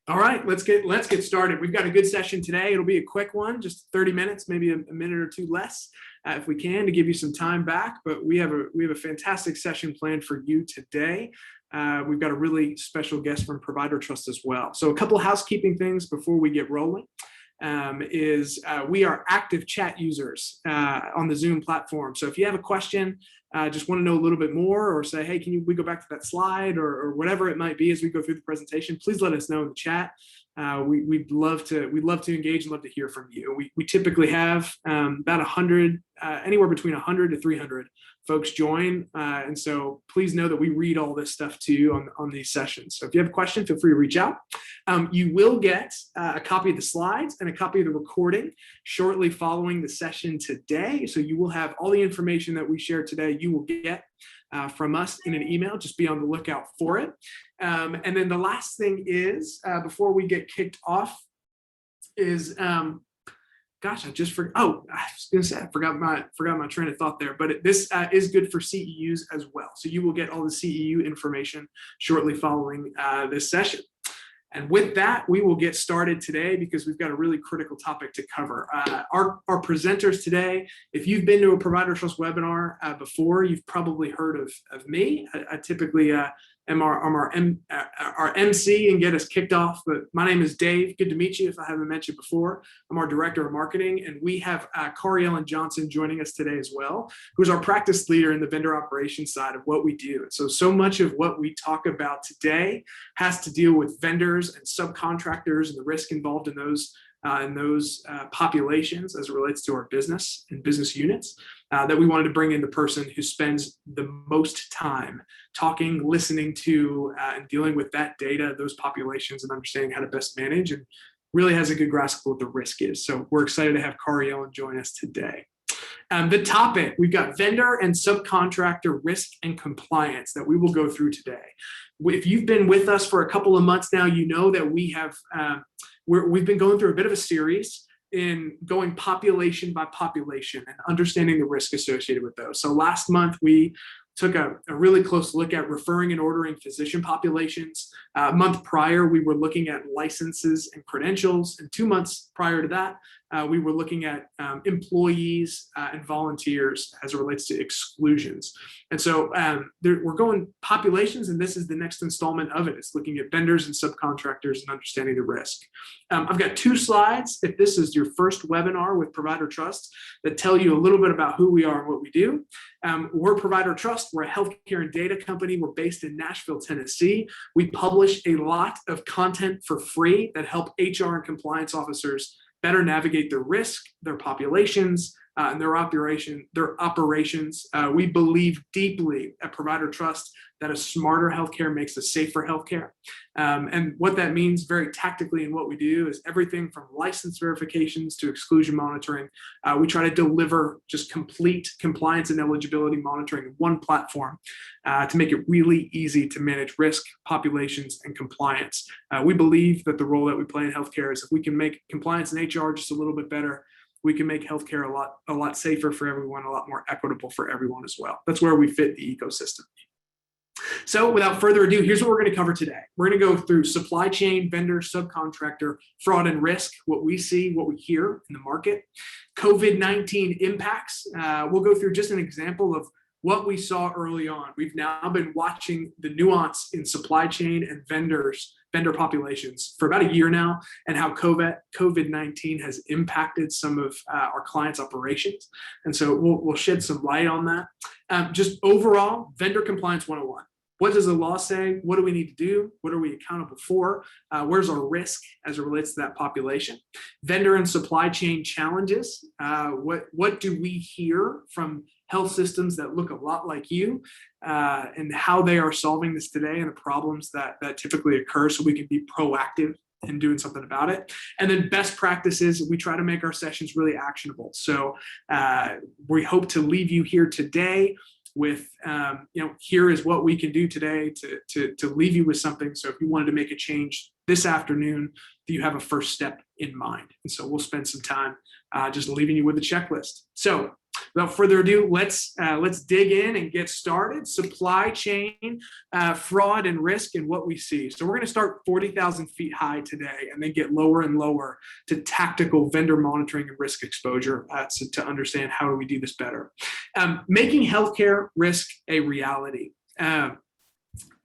All right, let's get started. We've got a good session today. It'll be a quick one, just 30 minutes, maybe a minute or two less, if we can, to give you some time back. But we have a fantastic session planned for you today. We've got a really special guest from ProviderTrust as well. So a couple of housekeeping things before we get rolling. We are active chat users on the Zoom platform. So if you have a question, just want to know a little bit more, or say, hey, we go back to that slide, or whatever it might be as we go through the presentation, please let us know in the chat. We'd love to engage and love to hear from you. We typically have about 100, anywhere between 100 to 300 folks join. And so please know that we read all this stuff to you on these sessions. So if you have a question, feel free to reach out. You will get a copy of the slides and a copy of the recording shortly following the session today. So you will have all the information that we share today, you will get from us in an email. Just be on the lookout for it. And then the last thing is, before we get kicked off, is gosh, I just forgot. Oh, I was going to say I forgot my train of thought there. But this is good for CEUs as well. So you will get all the CEU information shortly following this session. And with that, we will get started today because we've got a really critical topic to cover. Our presenters today, if you've been to a ProviderTrust webinar before, you've probably heard of me. I typically am our MC and get us kicked off. But my name is Dave. Good to meet you if I haven't met you before. I'm our Director of Marketing, and we have Coriellen Johnson joining us today as well, who's our practice leader in the vendor operations side of what we do. And so much of what we talk about today has to deal with vendors and subcontractors and the risk involved in those populations as it relates to our business and business units, that we wanted to bring in the person who spends the most time talking, listening to, and dealing with that data, those populations, and understanding how to best manage, and really has a good grasp of what the risk is. So we're excited to have Coriellen join us today. The topic, we've got vendor and subcontractor risk and compliance that we will go through today. If you've been with us for a couple of months now, you know that we have we've been going through a bit of a series in going population by population and understanding the risk associated with those. So last month we took a really close look at referring and ordering physician populations. A month prior, we were looking at licenses and credentials. And 2 months prior to that, we were looking at employees and volunteers as it relates to exclusions. And so we're going populations, and this is the next installment of it. It's looking at vendors and subcontractors and understanding the risk. I've got 2 slides, if this is your first webinar with ProviderTrust, that tell you a little bit about who we are and what we do. We're ProviderTrust. We're a healthcare and data company. We're based in Nashville, Tennessee. We publish a lot of content for free that help HR and compliance officers better navigate their risk, their populations, and their operations. We believe deeply at ProviderTrust that a smarter healthcare makes a safer healthcare. And what that means very tactically in what we do is everything from license verifications to exclusion monitoring. We try to deliver just complete compliance and eligibility monitoring in one platform to make it really easy to manage risk, populations, and compliance. We believe that the role that we play in healthcare is if we can make compliance and HR just a little bit better, we can make healthcare a lot safer for everyone, a lot more equitable for everyone as well. That's where we fit the ecosystem. So without further ado, here's what we're going to cover today. We're going to go through supply chain, vendor, subcontractor, fraud and risk, what we see, what we hear in the market, COVID-19 impacts. We'll go through just an example of what we saw early on. We've now been watching the nuance in supply chain and vendor populations for about a year now, and how COVID-19 has impacted some of our clients' operations. And so we'll shed some light on that. Just overall, vendor compliance 101. What does the law say? What do we need to do? What are we accountable for? Where's our risk as it relates to that population? Vendor and supply chain challenges. What do we hear from health systems that look a lot like you, and how they are solving this today and the problems that typically occur, so we can be proactive in doing something about it. And then best practices, we try to make our sessions really actionable. So we hope to leave you here today with, here is what we can do today to leave you with something. So if you wanted to make a change this afternoon, you have a first step in mind. And so we'll spend some time just leaving you with a checklist. So Without further ado, let's dig in and get started. Supply chain fraud and risk and what we see. So we're going to start 40,000 feet high today, and then get lower and lower to tactical vendor monitoring and risk exposure to understand how do we do this better. Making healthcare risk a reality.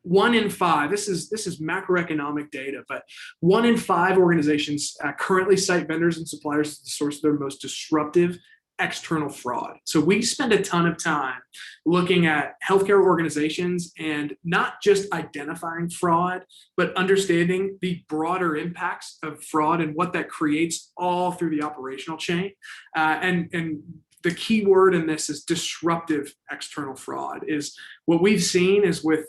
1 in 5, this is macroeconomic data, but 1 in 5 organizations currently cite vendors and suppliers as the source of their most disruptive external fraud. So we spend a ton of time looking at healthcare organizations and not just identifying fraud, but understanding the broader impacts of fraud and what that creates all through the operational chain. And the key word in this is disruptive external fraud. Is what we've seen is with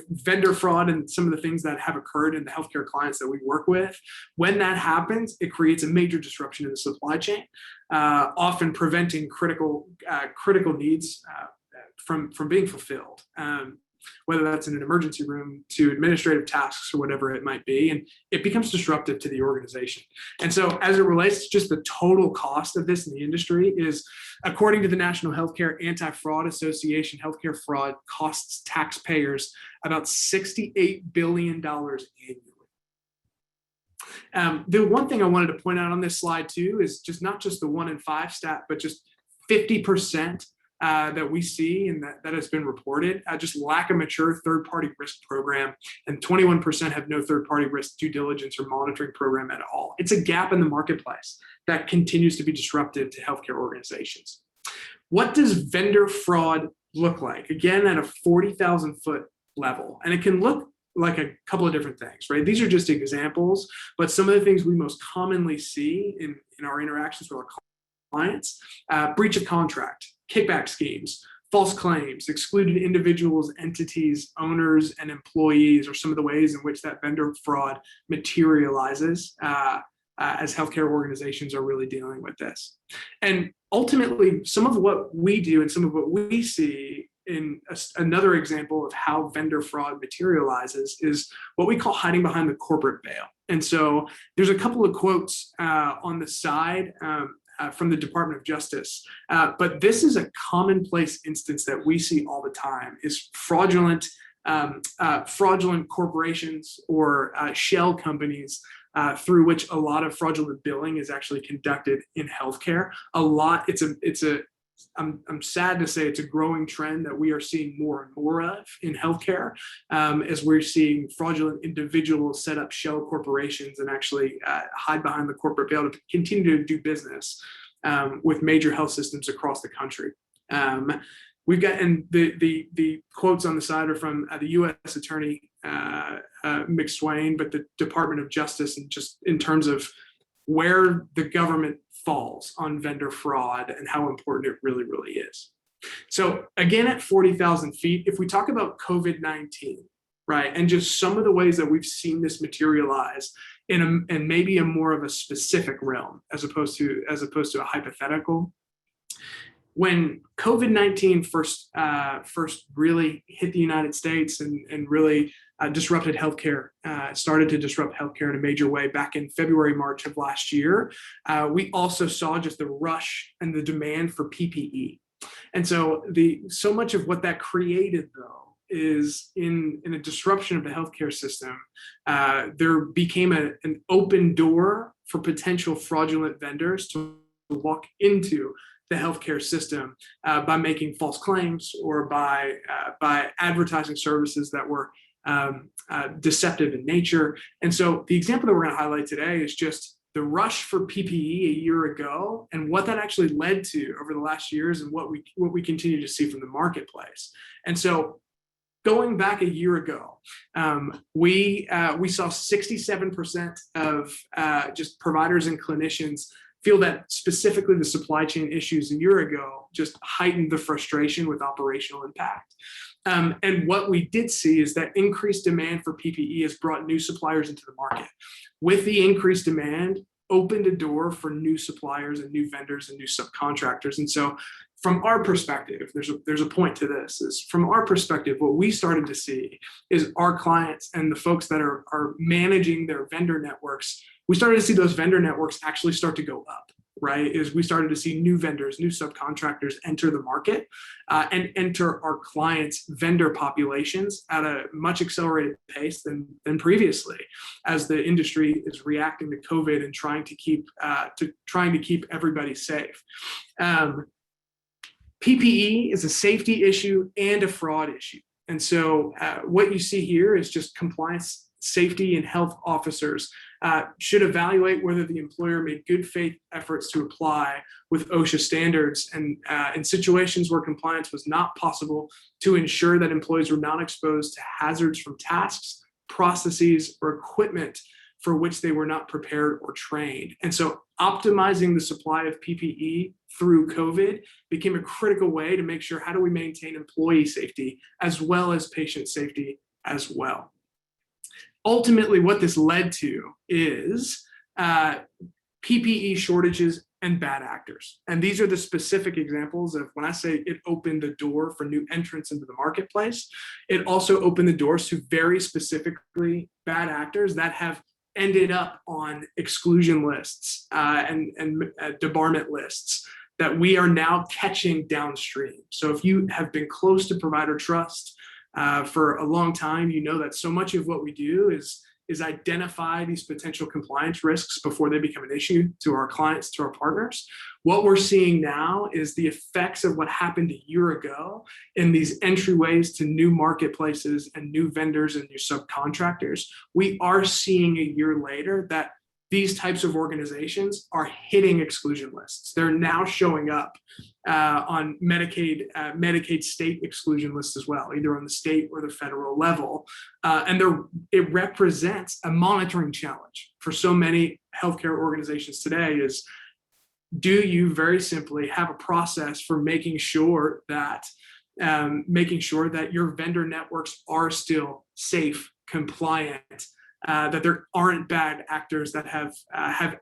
vendor fraud and some of the things that have occurred in the healthcare clients that we work with. When that happens, it creates a major disruption in the supply chain, often preventing critical needs from being fulfilled. Whether that's in an emergency room to administrative tasks or whatever it might be, and it becomes disruptive to the organization. And so as it relates to just the total cost of this in the industry is, according to the National Healthcare Anti-Fraud Association, healthcare fraud costs taxpayers about $68 billion annually. The one thing I wanted to point out on this slide too is just not just the 1 in 5 stat, but just 50% that we see and that has been reported, just lack a mature third-party risk program, and 21% have no third-party risk due diligence or monitoring program at all. It's a gap in the marketplace that continues to be disruptive to healthcare organizations. What does vendor fraud look like? Again, at a 40,000 foot level, and it can look like a couple of different things, right? These are just examples, but some of the things we most commonly see in our interactions with our clients: breach of contract, kickback schemes, false claims, excluded individuals, entities, owners, and employees are some of the ways in which that vendor fraud materializes as healthcare organizations are really dealing with this. And ultimately, some of what we do and some of what we see in another example of how vendor fraud materializes is what we call hiding behind the corporate veil. And so there's a couple of quotes on the side from the Department of Justice. But this is a commonplace instance that we see all the time: is fraudulent corporations or shell companies through which a lot of fraudulent billing is actually conducted in healthcare. I'm sad to say it's a growing trend that we are seeing more and more of in healthcare, as we're seeing fraudulent individuals set up shell corporations and actually hide behind the corporate veil to continue to do business with major health systems across the country. We've got, and the quotes on the side are from the U.S. Attorney McSwain, but the Department of Justice, and just in terms of where the government falls on vendor fraud and how important it really, really is. So again, at 40,000 feet, if we talk about COVID-19, right, and just some of the ways that we've seen this materialize in maybe a more of a specific realm as opposed to a hypothetical. When COVID-19 first really hit the United States and really disrupted healthcare, started to disrupt healthcare in a major way back in February, March of last year, we also saw just the rush and the demand for PPE. And so so much of what that created, though, is in a disruption of the healthcare system, there became an open door for potential fraudulent vendors to walk into the healthcare system by making false claims or by advertising services that were deceptive in nature. And so the example that we're going to highlight today is just the rush for PPE a year ago and what that actually led to over the last years and what we continue to see from the marketplace. And so going back a year ago, we saw 67% of just providers and clinicians feel that specifically the supply chain issues a year ago just heightened the frustration with operational impact. And what we did see is that increased demand for PPE has brought new suppliers into the market. With the increased demand, opened a door for new suppliers and new vendors and new subcontractors. And so from our perspective, there's a point to this, is from our perspective, what we started to see is our clients and the folks that are managing their vendor networks, we started to see those vendor networks actually start to go up. right, is we started to see new vendors, new subcontractors enter the market and enter our clients' vendor populations at a much accelerated pace than previously, as the industry is reacting to COVID and trying to keep everybody safe. PPE is a safety issue and a fraud issue. And so what you see here is just compliance, safety, and health officers should evaluate whether the employer made good faith efforts to apply with OSHA standards, and in situations where compliance was not possible, to ensure that employees were not exposed to hazards from tasks, processes, or equipment for which they were not prepared or trained. And so optimizing the supply of PPE through COVID became a critical way to make sure, how do we maintain employee safety as well as patient safety as well. Ultimately, what this led to is PPE shortages and bad actors. And these are the specific examples of when I say it opened the door for new entrants into the marketplace, it also opened the doors to very specifically bad actors that have ended up on exclusion lists and debarment lists that we are now catching downstream. So if you have been close to ProviderTrust for a long time, you know that so much of what we do is identify these potential compliance risks before they become an issue to our clients, to our partners. What we're seeing now is the effects of what happened a year ago in these entryways to new marketplaces and new vendors and new subcontractors. We are seeing a year later that these types of organizations are hitting exclusion lists. They're now showing up on Medicaid state exclusion lists as well, either on the state or the federal level. And it represents a monitoring challenge for so many healthcare organizations today. Is, do you very simply have a process for making sure that your vendor networks are still safe, compliant, that there aren't bad actors that have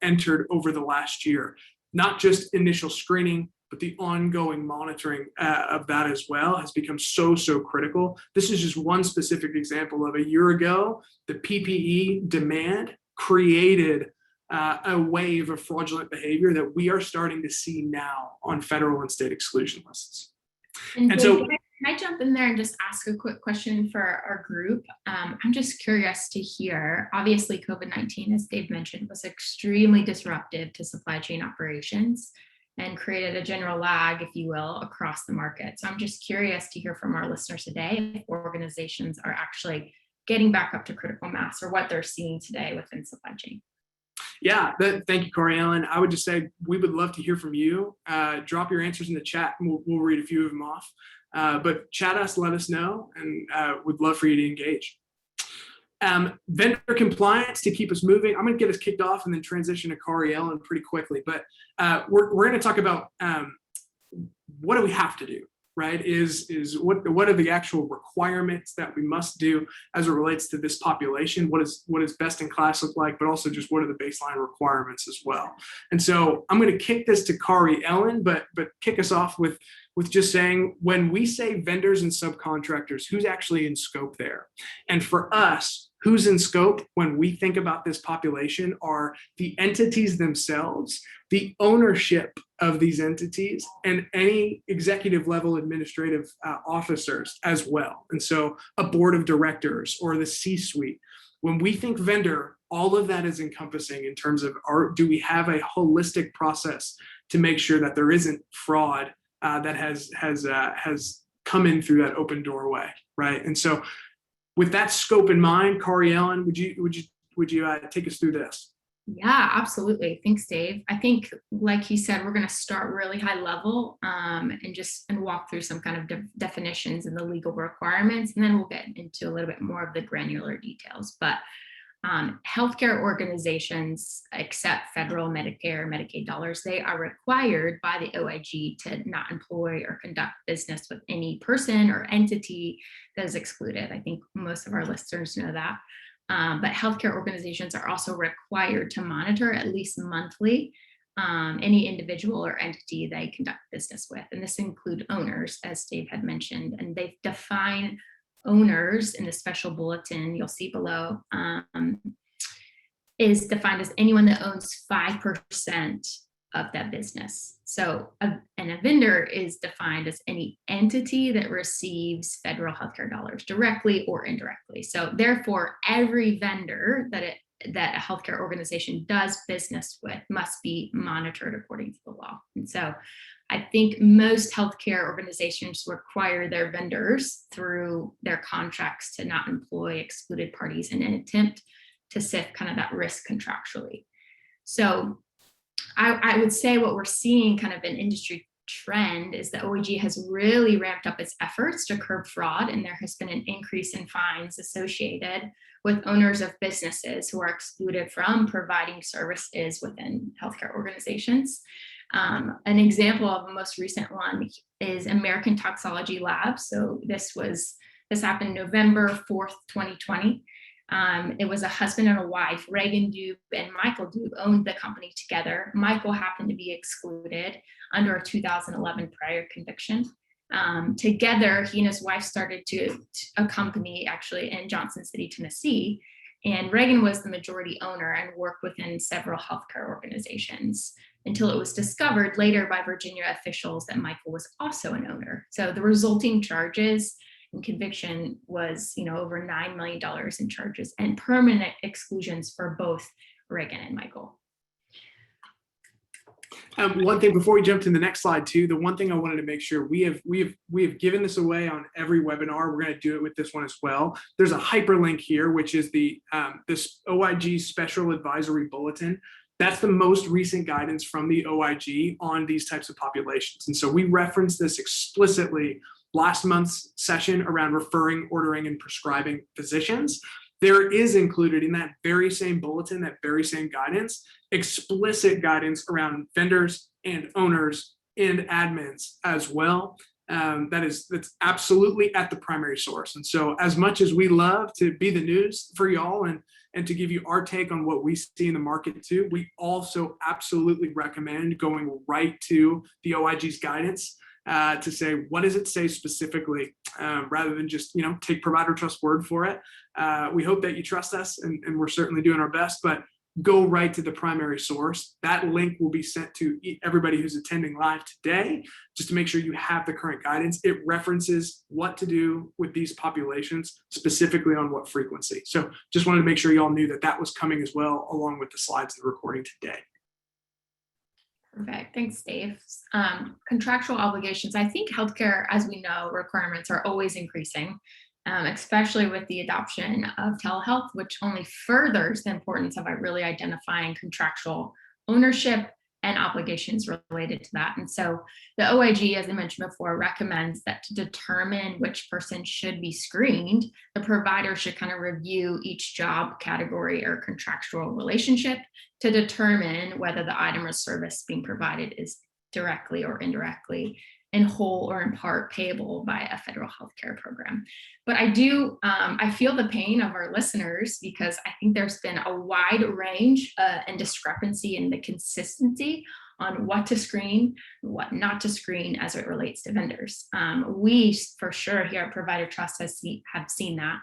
entered over the last year? Not just initial screening, but the ongoing monitoring of that as well has become so critical. This is just one specific example of a year ago, the PPE demand created a wave of fraudulent behavior that we are starting to see now on federal and state exclusion lists. And so, can I jump in there and just ask a quick question for our group? I'm just curious to hear, obviously COVID-19, as Dave mentioned, was extremely disruptive to supply chain operations and created a general lag, if you will, across the market. So I'm just curious to hear from our listeners today if organizations are actually getting back up to critical mass, or what they're seeing today within supply chain. Yeah, thank you, Corey Ellen. I would just say we would love to hear from you. Drop your answers in the chat, and we'll read a few of them off. But chat us, let us know, and we'd love for you to engage. Vendor compliance, to keep us moving. I'm going to get us kicked off and then transition to Corey Ellen pretty quickly. But we're going to talk about what do we have to do, right? Is what are the actual requirements that we must do as it relates to this population? What does best in class look like? But also just what are the baseline requirements as well? And so I'm going to kick this to Corey Ellen, but kick us off with just saying, when we say vendors and subcontractors, who's actually in scope there? And for us, who's in scope when we think about this population are the entities themselves, the ownership of these entities, and any executive level administrative officers as well. And so a board of directors or the C-suite. When we think vendor, all of that is encompassing in terms of, do we have a holistic process to make sure that there isn't fraud that has come in through that open doorway, right? And so, with that scope in mind, Corey Ellen, would you take us through this? Yeah, absolutely. Thanks, Dave. I think, like you said, we're going to start really high level and walk through some kind of definitions and the legal requirements, and then we'll get into a little bit more of the granular details. But healthcare organizations, except federal, Medicare, Medicaid dollars, they are required by the OIG to not employ or conduct business with any person or entity that is excluded. I think most of our listeners know that. But healthcare organizations are also required to monitor at least monthly any individual or entity they conduct business with. And this includes owners, as Dave had mentioned, and they define owners in the special bulletin you'll see below, is defined as anyone that owns 5% that business. So a vendor is defined as any entity that receives federal healthcare dollars directly or indirectly. So therefore, every vendor that a healthcare organization does business with must be monitored according to the law. And so I think most healthcare organizations require their vendors through their contracts to not employ excluded parties in an attempt to sift kind of that risk contractually. So I would say what we're seeing kind of an industry trend is that OIG has really ramped up its efforts to curb fraud, and there has been an increase in fines associated with owners of businesses who are excluded from providing services within healthcare organizations. An example of the most recent one is American Toxicology Labs. So this happened November 4th, 2020. It was a husband and a wife, Reagan Dube and Michael Dube, owned the company together. Michael happened to be excluded under a 2011 prior conviction. Together, he and his wife started a company actually in Johnson City, Tennessee, and Reagan was the majority owner and worked within several healthcare organizations until it was discovered later by Virginia officials that Michael was also an owner. So the resulting charges and conviction was, over $9 million in charges and permanent exclusions for both Reagan and Michael. One thing before we jump to the next slide too, the one thing I wanted to make sure we have given this away on every webinar. We're going to do it with this one as well. There's a hyperlink here, which is this OIG Special Advisory Bulletin. That's the most recent guidance from the OIG on these types of populations. And so we referenced this explicitly last month's session around referring, ordering, and prescribing physicians. There is included in that very same bulletin, that very same guidance, explicit guidance around vendors and owners and admins as well. That's absolutely at the primary source. And so as much as we love to be the news for y'all and to give you our take on what we see in the market too, we also absolutely recommend going right to the OIG's guidance to say, what does it say specifically, rather than just, take ProviderTrust word for it. We hope that you trust us, and we're certainly doing our best, but go right to the primary source. That link will be sent to everybody who's attending live today, just to make sure you have the current guidance. It references what to do with these populations, specifically on what frequency. So just wanted to make sure y'all knew that that was coming as well, along with the slides of the recording today. Perfect. Thanks, Dave. Contractual obligations. I think healthcare, as we know, requirements are always increasing, especially with the adoption of telehealth, which only furthers the importance of really identifying contractual ownership and obligations related to that. And so the OIG, as I mentioned before, recommends that to determine which person should be screened, the provider should kind of review each job category or contractual relationship to determine whether the item or service being provided is directly or indirectly, in whole or in part, payable by a federal healthcare program. But I feel the pain of our listeners, because I think there's been a wide range and discrepancy in the consistency on what to screen, what not to screen as it relates to vendors. We, for sure, here at ProviderTrust have seen that.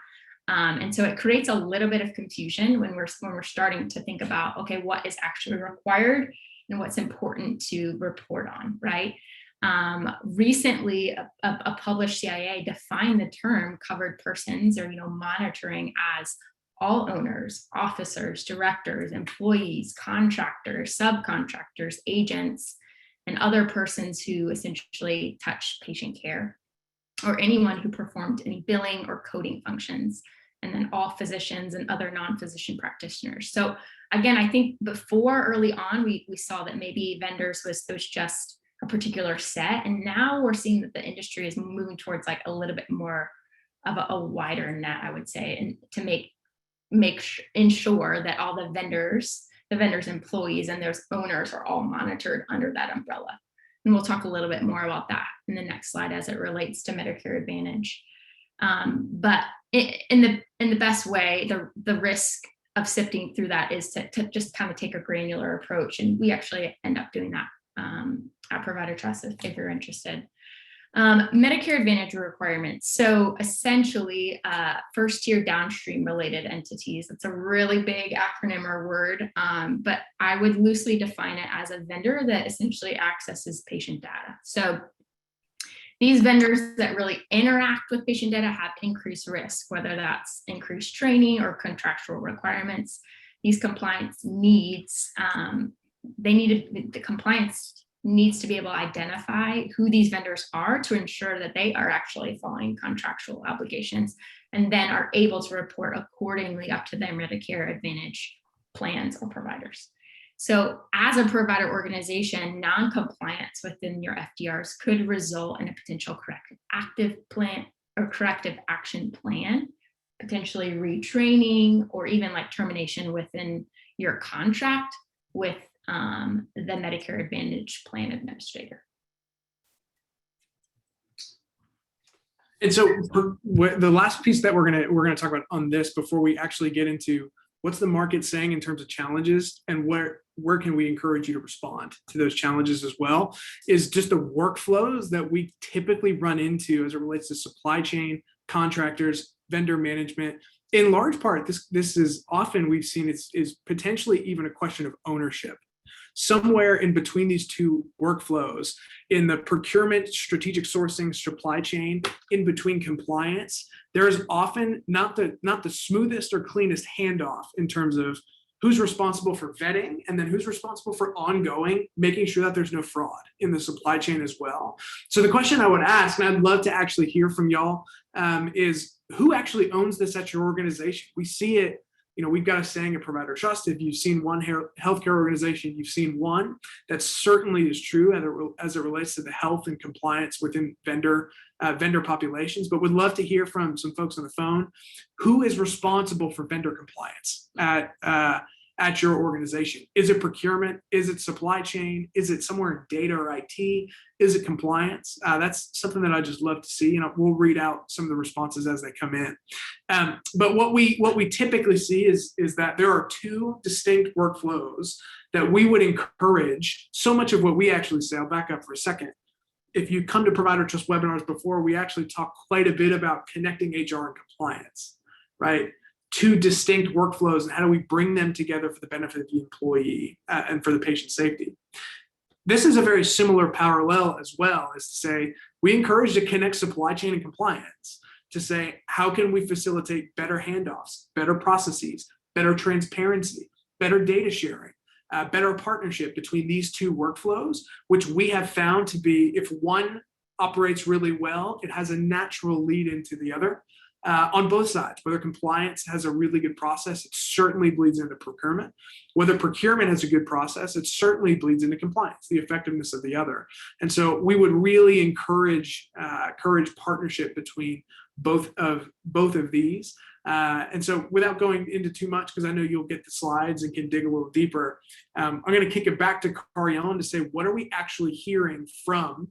And so it creates a little bit of confusion when we're starting to think about, okay, what is actually required and what's important to report on, right? Recently, a published CIA defined the term covered persons, or monitoring, as all owners, officers, directors, employees, contractors, subcontractors, agents, and other persons who essentially touch patient care, or anyone who performed any billing or coding functions, and then all physicians and other non-physician practitioners. So again, I think before, early on, we saw that maybe vendors was just a particular set, and now we're seeing that the industry is moving towards like a little bit more of a wider net, I would say, and to ensure that all the vendors employees and their owners are all monitored under that umbrella. And we'll talk a little bit more about that in the next slide as it relates to Medicare Advantage. But in the best way, the risk of sifting through that is to just kind of take a granular approach, and we actually end up doing that at ProviderTrust if you're interested. Medicare Advantage requirements. So essentially, first tier downstream related entities. It's a really big acronym or word, but I would loosely define it as a vendor that essentially accesses patient data. So these vendors that really interact with patient data have increased risk, whether that's increased training or contractual requirements. These compliance needs, the compliance needs to be able to identify who these vendors are to ensure that they are actually following contractual obligations and then are able to report accordingly up to their Medicare Advantage plans or providers. So as a provider organization, non-compliance within your FDRs could result in a potential corrective action plan, potentially retraining or even like termination within your contract with the Medicare Advantage plan administrator. And so the last piece that we're gonna talk about on this before we actually get into what's the market saying in terms of challenges and where can we encourage you to respond to those challenges as well, is just the workflows that we typically run into as it relates to supply chain, contractors, vendor management. In large part, this is often we've seen is potentially even a question of ownership. Somewhere in between these two workflows, in the procurement, strategic sourcing, supply chain, in between compliance, there is often not the smoothest or cleanest handoff in terms of who's responsible for vetting and then who's responsible for ongoing, making sure that there's no fraud in the supply chain as well. So the question I would ask, and I'd love to actually hear from y'all, is who actually owns this at your organization? We see it. You know, we've got a saying at ProviderTrust, if you've seen one healthcare organization, you've seen one. That certainly is true as it relates to the health and compliance within vendor populations. But would love to hear from some folks on the phone. Who is responsible for vendor compliance at your organization? Is it procurement? Is it supply chain? Is it somewhere in data or IT? Is it compliance? That's something that I just love to see, and we'll read out some of the responses as they come in. But what we typically see is that there are two distinct workflows that we would encourage. So much of what we actually say, I'll back up for a second. If you come to ProviderTrust webinars before, we actually talk quite a bit about connecting HR and compliance, right? Two distinct workflows and how do we bring them together for the benefit of the employee and for the patient safety. This is a very similar parallel as well, as to say, we encourage to connect supply chain and compliance to say, how can we facilitate better handoffs, better processes, better transparency, better data sharing, better partnership between these two workflows, which we have found to be, if one operates really well, it has a natural lead into the other. On both sides, whether compliance has a really good process, it certainly bleeds into procurement. Whether procurement has a good process, it certainly bleeds into compliance, the effectiveness of the other. And so we would really encourage partnership between both of these. And so without going into too much, because I know you'll get the slides and can dig a little deeper, I'm going to kick it back to Carion to say, what are we actually hearing from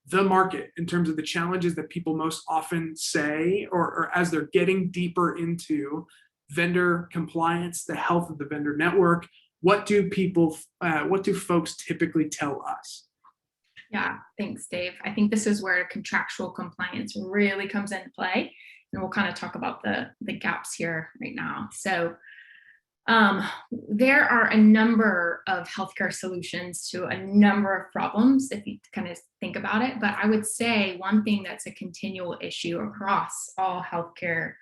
the market in terms of the challenges that people most often say, or as they're getting deeper into vendor compliance, the health of the vendor network? What do folks typically tell us? Yeah, thanks, Dave. I think this is where contractual compliance really comes into play. And we'll kind of talk about the gaps here right now. So there are a number of healthcare solutions to a number of problems, if you kind of think about it. But I would say one thing that's a continual issue across all healthcare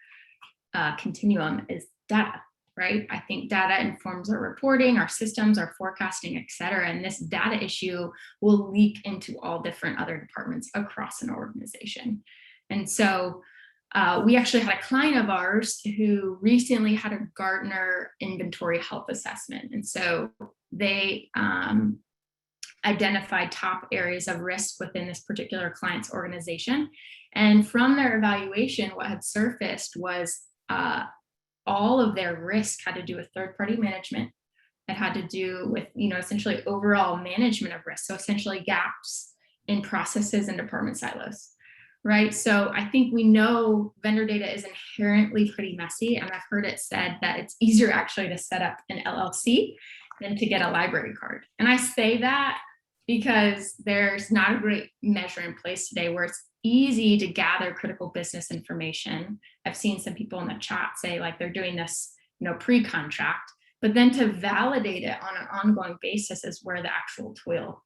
continuum is data, right? I think data informs our reporting, our systems, our forecasting, et cetera. And this data issue will leak into all different other departments across an organization. And so we actually had a client of ours who recently had a Gartner inventory health assessment. And so they identified top areas of risk within this particular client's organization. And from their evaluation, what had surfaced was all of their risk had to do with third-party management. It had to do with, essentially overall management of risk. So essentially gaps in processes and department silos. Right. So I think we know vendor data is inherently pretty messy. And I've heard it said that it's easier actually to set up an LLC than to get a library card. And I say that because there's not a great measure in place today where it's easy to gather critical business information. I've seen some people in the chat say like they're doing this, pre-contract, but then to validate it on an ongoing basis is where the actual toil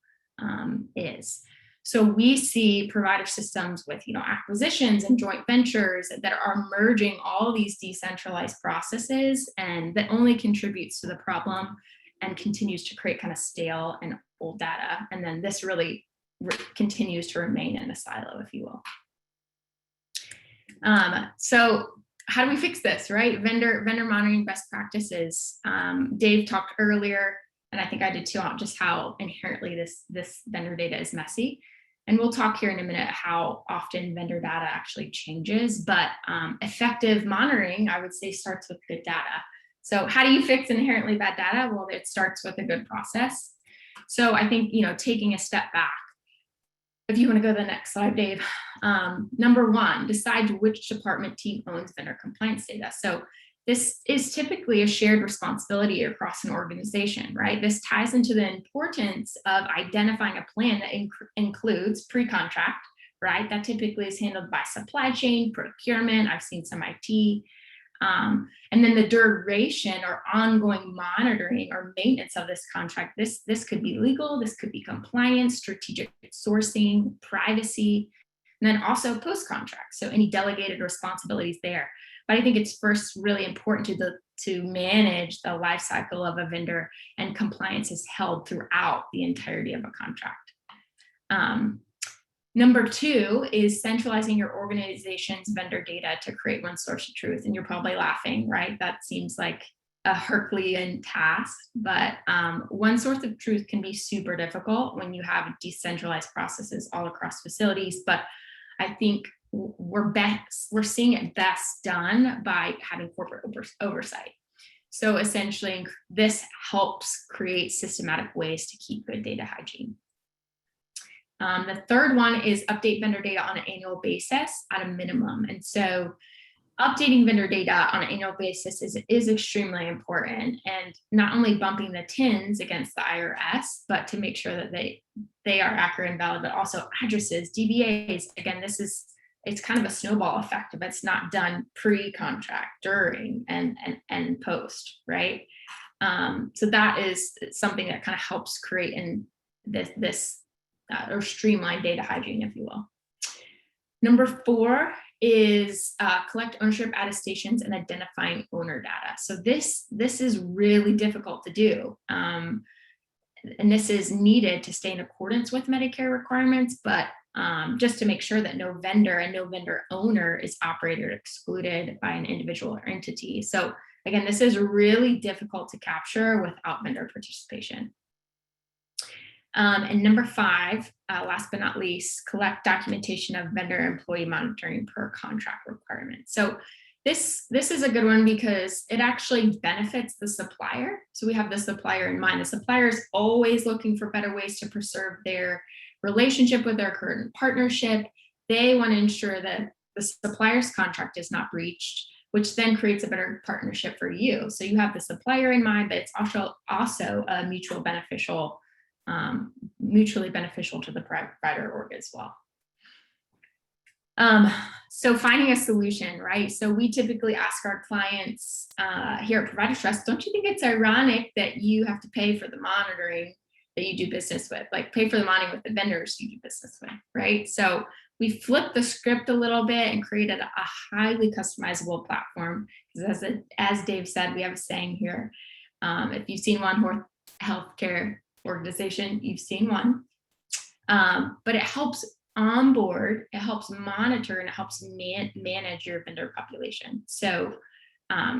is. So we see provider systems with, acquisitions and joint ventures that are merging all these decentralized processes, and that only contributes to the problem and continues to create kind of stale and old data. And then this really continues to remain in a silo, if you will. So how do we fix this, right? Vendor monitoring best practices. Dave talked earlier, and I think I did too, on just how inherently this vendor data is messy. And we'll talk here in a minute how often vendor data actually changes, but effective monitoring, I would say, starts with good data. So how do you fix inherently bad data? Well, it starts with a good process. So I think, taking a step back, if you want to go to the next slide, Dave, number one, decide which department team owns vendor compliance data. So this is typically a shared responsibility across an organization, right? This ties into the importance of identifying a plan that includes pre-contract, right? That typically is handled by supply chain, procurement. I've seen some IT. And then the duration or ongoing monitoring or maintenance of this contract. This could be legal, this could be compliance, strategic sourcing, privacy, and then also post-contract. So any delegated responsibilities there. But I think it's first really important to manage the life cycle of a vendor, and compliance is held throughout the entirety of a contract. Number two is centralizing your organization's vendor data to create one source of truth. And you're probably laughing, right? That seems like a Herculean task, but one source of truth can be super difficult when you have decentralized processes all across facilities. But I think we're seeing it best done by having corporate oversight. So essentially, this helps create systematic ways to keep good data hygiene. The third one is update vendor data on an annual basis at a minimum. And so updating vendor data on an annual basis is extremely important, and not only bumping the TINs against the IRS, but to make sure that they are accurate and valid, but also addresses, DBAs. Again, it's kind of a snowball effect if it's not done pre-contract, during, and post, right? So that is something that kind of helps create in this or streamline data hygiene, if you will. Number four is collect ownership attestations and identifying owner data. So this is really difficult to do. And this is needed to stay in accordance with Medicare requirements, but just to make sure that no vendor and no vendor owner is operated or excluded by an individual or entity. So again, this is really difficult to capture without vendor participation. And number five, last but not least, collect documentation of vendor employee monitoring per contract requirement. So this is a good one because it actually benefits the supplier. So we have the supplier in mind. The supplier is always looking for better ways to preserve their relationship with their current partnership. They want to ensure that the supplier's contract is not breached, which then creates a better partnership for you. So you have the supplier in mind, but it's also a mutually beneficial to the provider org as well. So finding a solution, right? So we typically ask our clients here at ProviderTrust, don't you think it's ironic that you have to pay for the monitoring that you do business with, like pay for the monitoring with the vendors you do business with, right? So we flipped the script a little bit and created a highly customizable platform. Because as Dave said, we have a saying here, if you've seen one healthcare organization, you've seen one, but it helps onboard, it helps monitor, and it helps manage your vendor population. So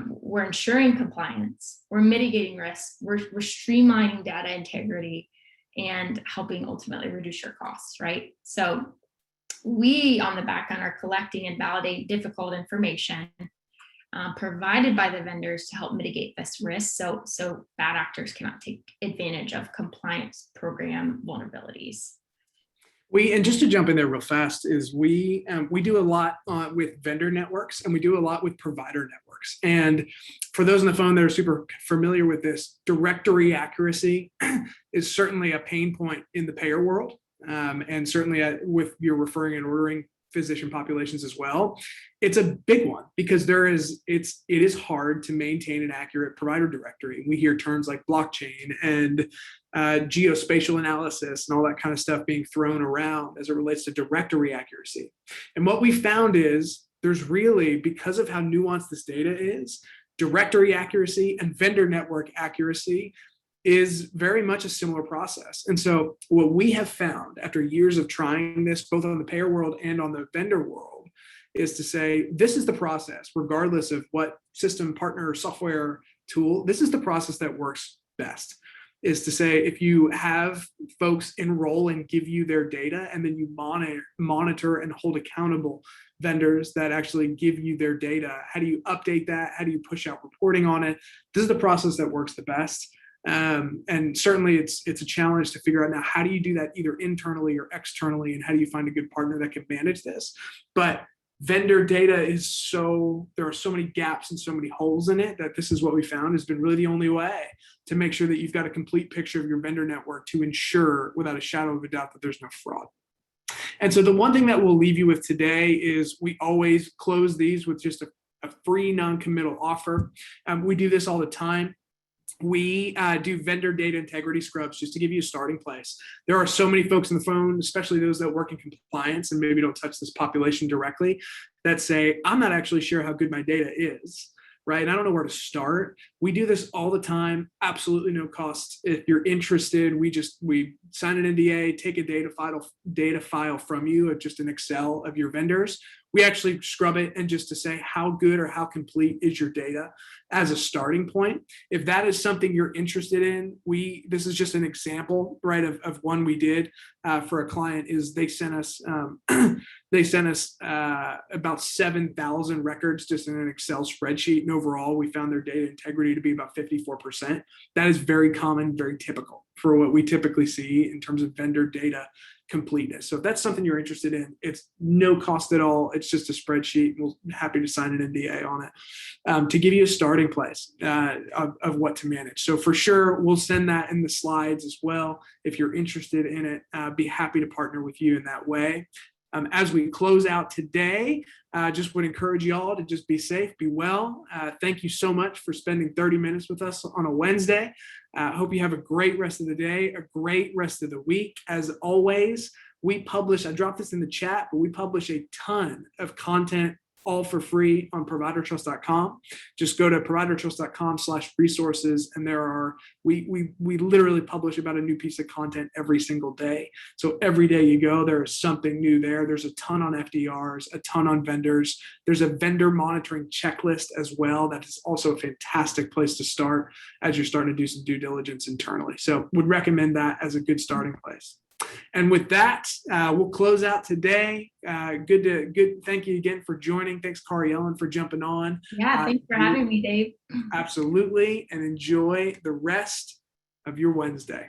we're ensuring compliance, we're mitigating risk, we're streamlining data integrity, and helping ultimately reduce your costs, right? So we on the back end are collecting and validating difficult information provided by the vendors to help mitigate this risk, so bad actors cannot take advantage of compliance program vulnerabilities. And just to jump in there real fast, is we do a lot with vendor networks, and we do a lot with provider networks. And for those on the phone that are super familiar with this, directory accuracy is certainly a pain point in the payer world, and certainly with your referring and ordering physician populations as well. It's a big one because it is hard to maintain an accurate provider directory. We hear terms like blockchain and geospatial analysis and all that kind of stuff being thrown around as it relates to directory accuracy. And what we found is there's really, because of how nuanced this data is, directory accuracy and vendor network accuracy is very much a similar process. And so what we have found after years of trying this, both on the payer world and on the vendor world, is to say, this is the process, regardless of what system, partner, or software tool, this is the process that works best. Is to say, if you have folks enroll and give you their data, and then you monitor and hold accountable vendors that actually give you their data, how do you update that? How do you push out reporting on it? This is the process that works the best. And certainly it's a challenge to figure out now, how do you do that either internally or externally, and how do you find a good partner that can manage this? But vendor data there are so many gaps and so many holes in it that this is what we found has been really the only way to make sure that you've got a complete picture of your vendor network to ensure without a shadow of a doubt that there's no fraud. And so the one thing that we'll leave you with today is we always close these with just a free non-committal offer. We do this all the time. We do vendor data integrity scrubs just to give you a starting place. There are so many folks on the phone, especially those that work in compliance and maybe don't touch this population directly, that say, I'm not actually sure how good my data is, right? And I don't know where to start. We do this all the time, absolutely no cost. If you're interested, we sign an NDA, take a data file from you, just an Excel of your vendors. We actually scrub it, and just to say how good or how complete is your data as a starting point. If that is something you're interested in, this is just an example, right, of one we did for a client. Is they sent us about 7,000 records just in an Excel spreadsheet, and overall we found their data integrity to be about 54%. That is very common, very typical for what we typically see in terms of vendor data completeness. So if that's something you're interested in, it's no cost at all. It's just a spreadsheet. We're happy to sign an NDA on it to give you a starting place of what to manage. So for sure, we'll send that in the slides as well. If you're interested in it, be happy to partner with you in that way. As we close out today, just would encourage you all to just be safe, be well. Thank you so much for spending 30 minutes with us on a Wednesday. Hope you have a great rest of the day, a great rest of the week. As always, I dropped this in the chat, but we publish a ton of content all for free on ProviderTrust.com. Just go to ProviderTrust.com/resources, and we literally publish about a new piece of content every single day. So every day you go, there is something new there. There's a ton on FDRs, a ton on vendors. There's a vendor monitoring checklist as well. That is also a fantastic place to start as you're starting to do some due diligence internally. So would recommend that as a good starting place. And with that, we'll close out today. Good. Thank you again for joining. Thanks, Kari Ellen, for jumping on. Yeah, thanks for having me, Dave. Absolutely. And enjoy the rest of your Wednesday.